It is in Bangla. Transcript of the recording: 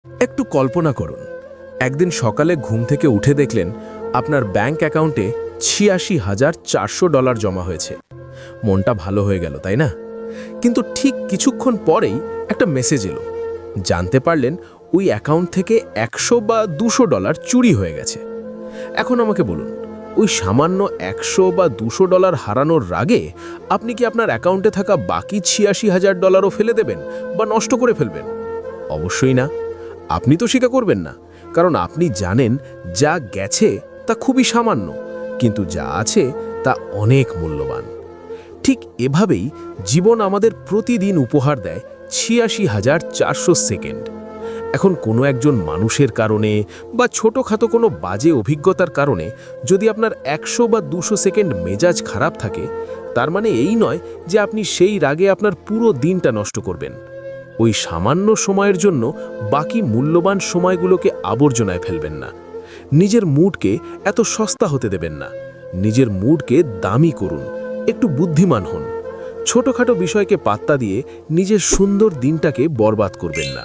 একটু কল্পনা করুন, একদিন সকালে ঘুম থেকে উঠে দেখলেন আপনার ব্যাংক অ্যাকাউন্টে $৮৬,৪০০ জমা হয়েছে। মনটা ভালো হয়ে গেল, তাই না? কিন্তু ঠিক কিছুক্ষণ পরেই একটা মেসেজ এলো। জানতে পারলেন ওই অ্যাকাউন্ট থেকে $১০০ বা $২০০ চুরি হয়ে গেছে। এখন আমাকে বলুন, ওই সামান্য $১০০ বা $২০০ হারানোর রাগে আপনি কি আপনার অ্যাকাউন্টে থাকা বাকি $৮৬,০০০ও ফেলে দেবেন বা নষ্ট করে ফেলবেন? অবশ্যই না। আপনি তো স্বীকার করবেন না, কারণ আপনি জানেন যা গেছে তা খুবই সামান্য, কিন্তু যা আছে তা অনেক মূল্যবান। ঠিক এভাবেই জীবন আমাদের প্রতিদিন উপহার দেয় ৮৬,৪০০ সেকেন্ড। এখন কোনো একজন মানুষের কারণে বা ছোটোখাটো কোনো বাজে অভিজ্ঞতার কারণে যদি আপনার ১০০ বা ২০০ সেকেন্ড মেজাজ খারাপ থাকে, তার মানে এই নয় যে আপনি সেই রাগে আপনার পুরো দিনটা নষ্ট করবেন। ওই সামান্য সময়ের জন্য বাকি মূল্যবান সময়গুলোকে আবর্জনায় ফেলবেন না। নিজের মুডকে এত সস্তা হতে দেবেন না। নিজের মুডকে দামি করুন, একটু বুদ্ধিমান হন। ছোটখাটো বিষয়কে পাত্তা দিয়ে নিজের সুন্দর দিনটাকে বরবাদ করবেন না।